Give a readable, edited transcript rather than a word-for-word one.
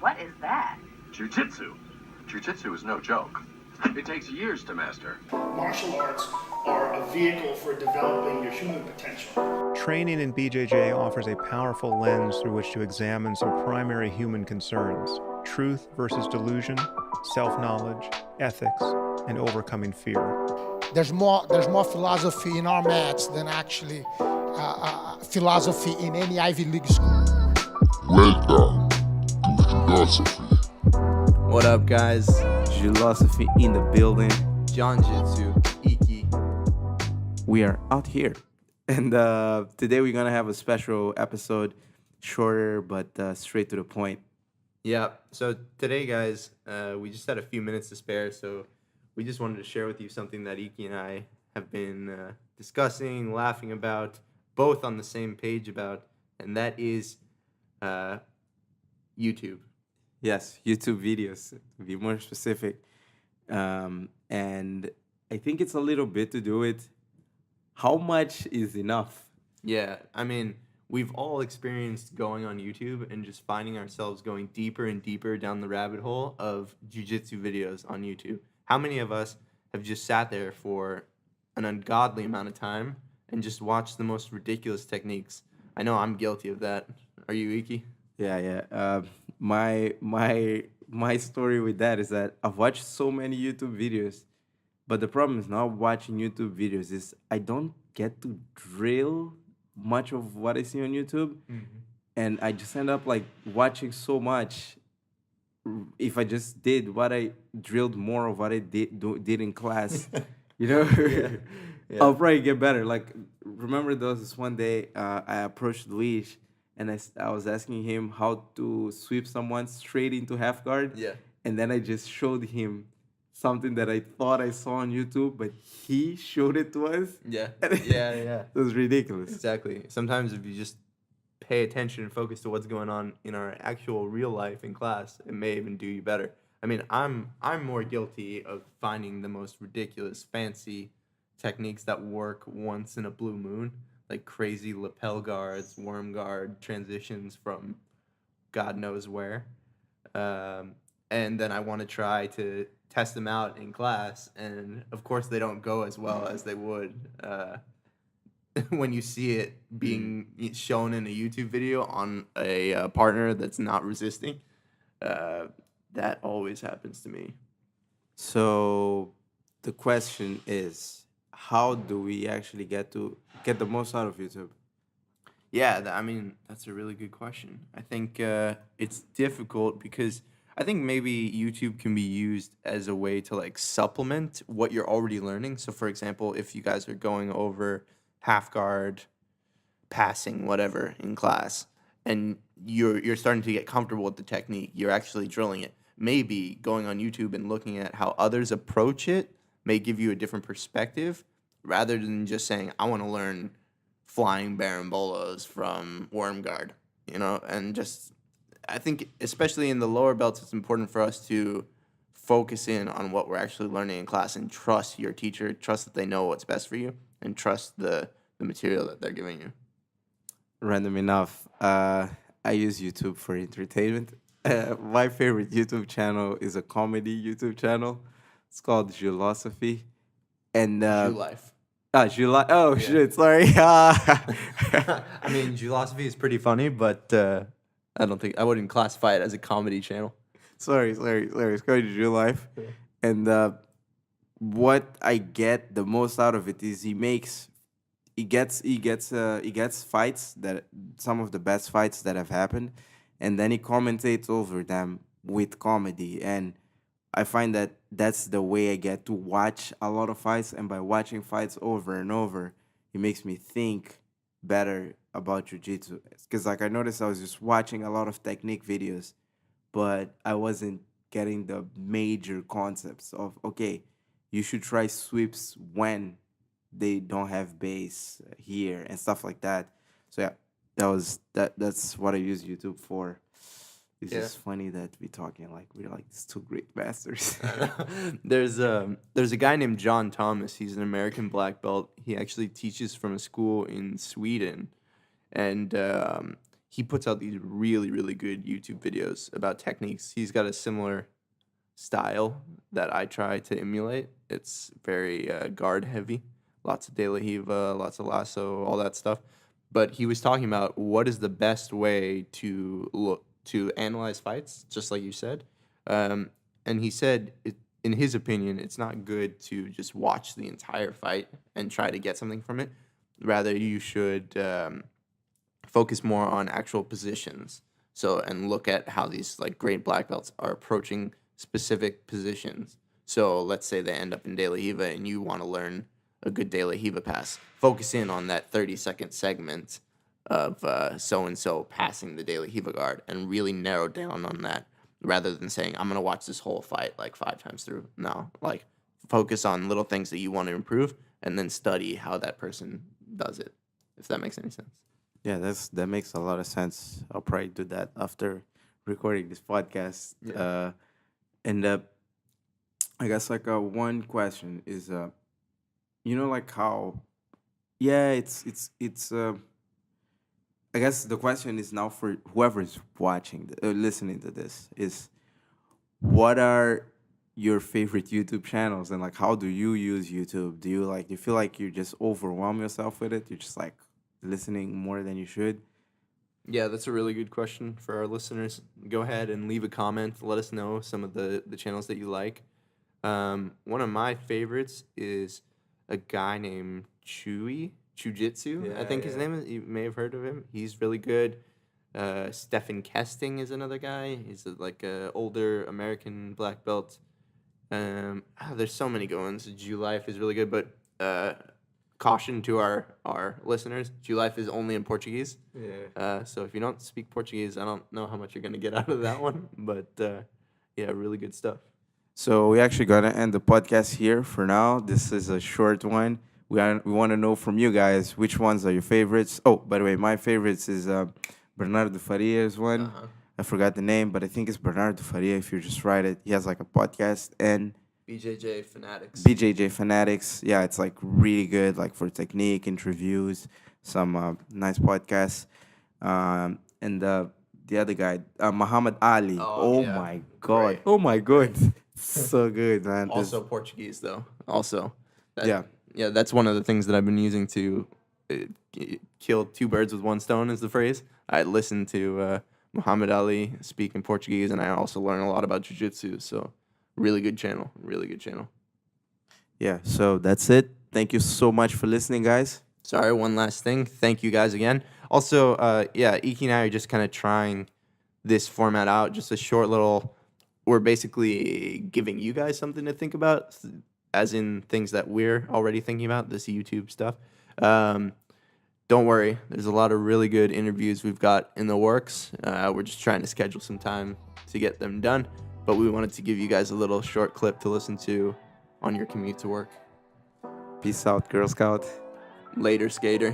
What is that? Jiu-jitsu. Jiu-jitsu is no joke. It takes years to master. Martial arts are a vehicle for developing your human potential. Training in BJJ offers a powerful lens through which to examine some primary human concerns: truth versus delusion, self-knowledge, ethics, and overcoming fear. There's more philosophy in our mats than actually philosophy in any Ivy League school. Welcome to Jiulosophy. What up, guys? Jiulosophy in the building. Jiu-jitsu, Iki. We are out here. And today we're going to have a special episode, shorter but straight to the point. Yeah, so today, guys, we just had a few minutes to spare, so we just wanted to share with you something that Iki and I have been discussing, laughing about, both on the same page about, and that is YouTube. Yes, YouTube videos, to be more specific. And I think it's a little bit to do with how much is enough. Yeah, I mean, we've all experienced going on YouTube and just finding ourselves going deeper and deeper down the rabbit hole of jiu-jitsu videos on YouTube. How many of us have just sat there for an ungodly amount of time and just watched the most ridiculous techniques? I know I'm guilty of that. Are you, Iki? Yeah. My story with that is that I've watched so many YouTube videos, but the problem is not watching YouTube videos is I don't get to drill much of what I see on YouTube, and I just end up like watching so much. If I just did what I drilled more of what I did in class, you know, I'll probably get better. Like, remember there was this one day I approached Luis and I was asking him how to sweep someone straight into half guard. Yeah. And then I just showed him something that I thought I saw on YouTube, but he showed it to us. Yeah. It was ridiculous. Exactly. Sometimes if you just pay attention and focus to what's going on in our actual real life in class, it may even do you better. I mean, I'm more guilty of finding the most ridiculous, fancy techniques that work once in a blue moon, like crazy lapel guards, worm guard, transitions from God knows where. And then I want to try to test them out in class, and of course they don't go as well as they would when you see it being shown in a YouTube video on a partner that's not resisting. That always happens to me. So the question is, how do we actually get the most out of YouTube? Yeah, I mean, that's a really good question. I think it's difficult because I think maybe YouTube can be used as a way to like supplement what you're already learning. So for example, if you guys are going over half guard, passing, whatever in class, and you're starting to get comfortable with the technique, you're actually drilling it. Maybe going on YouTube and looking at how others approach it may give you a different perspective rather than just saying, I want to learn flying barambolas from worm guard, you know, and just, I think especially in the lower belts, it's important for us to focus in on what we're actually learning in class and trust your teacher, trust that they know what's best for you, and trust the material that they're giving you. Random enough, I use YouTube for entertainment. My favorite YouTube channel is a comedy YouTube channel. It's called Jiulosophy. And Jiulife. Oh, yeah. Shit, sorry. I mean, Jiulosophy is pretty funny, but I wouldn't classify it as a comedy channel. Sorry. It's called Jiulife. Yeah. And what I get the most out of it is he gets fights, that some of the best fights that have happened, and then he commentates over them with comedy. And I find that that's the way I get to watch a lot of fights, and by watching fights over and over, it makes me think better about jiu-jitsu. Because like I noticed I was just watching a lot of technique videos, but I wasn't getting the major concepts of, okay, you should try sweeps when they don't have base here and stuff like that. So yeah, that's what I use YouTube for. It's just funny that we're talking like we're like these two great masters. There's a guy named John Thomas. He's an American black belt. He actually teaches from a school in Sweden, and he puts out these really, really good YouTube videos about techniques. He's got a similar style that I try to emulate. It's very guard heavy, lots of De La Riva, lots of lasso, all that stuff. But he was talking about what is the best way to analyze fights, just like you said. And he said, in his opinion, it's not good to just watch the entire fight and try to get something from it. Rather, you should focus more on actual positions. So, and look at how these like great black belts are approaching specific positions. So, let's say they end up in De La Riva and you want to learn a good De La Riva pass. Focus in on that 30-second segment of so-and-so passing the De La Riva guard and really narrow down on that rather than saying, I'm going to watch this whole fight like 5 times through. No, like focus on little things that you want to improve and then study how that person does it, if that makes any sense. Yeah, that makes a lot of sense. I'll probably do that after recording this podcast. Yeah. And I guess like one question is, like how, yeah, it's I guess the question is now for whoever's watching, listening to this, is what are your favorite YouTube channels and like how do you use YouTube? Do you feel like you just overwhelm yourself with it? You're just like listening more than you should? Yeah, that's a really good question for our listeners. Go ahead and leave a comment. Let us know some of the channels that you like. One of my favorites is a guy named Jiu-Jitsu, I think his name is. You may have heard of him. He's really good. Stephen Kesting is another guy. He's like a older American black belt. There's so many good ones. Jiulosophy is really good, but caution to our listeners: Jiulosophy is only in Portuguese. Yeah. So if you don't speak Portuguese, I don't know how much you're gonna get out of that one. But yeah, really good stuff. So we actually gonna end the podcast here for now. This is a short one. We want to know from you guys which ones are your favorites. Oh, by the way, my favorites is Bernardo Faria's one. Uh-huh. I forgot the name, but I think it's Bernardo Faria if you just write it. He has like a podcast and BJJ Fanatics. BJJ Fanatics. Yeah, it's like really good, like for technique, interviews, some nice podcasts. And the other guy, Muhammad Ali. Oh yeah. my God. Great. Oh my God. So good, man. Also Portuguese, though. Also. Yeah. Yeah, that's one of the things that I've been using to kill 2 birds with 1 stone, is the phrase. I listen to Muhammad Ali speak in Portuguese, and I also learn a lot about jiu-jitsu. So, really good channel. Really good channel. Yeah, so that's it. Thank you so much for listening, guys. Sorry, one last thing. Thank you guys again. Also, Iki and I are just kind of trying this format out. Just a short little... We're basically giving you guys something to think about, as in things that we're already thinking about, this YouTube stuff. Don't worry. There's a lot of really good interviews we've got in the works. We're just trying to schedule some time to get them done. But we wanted to give you guys a little short clip to listen to on your commute to work. Peace out, Girl Scout. Later, skater.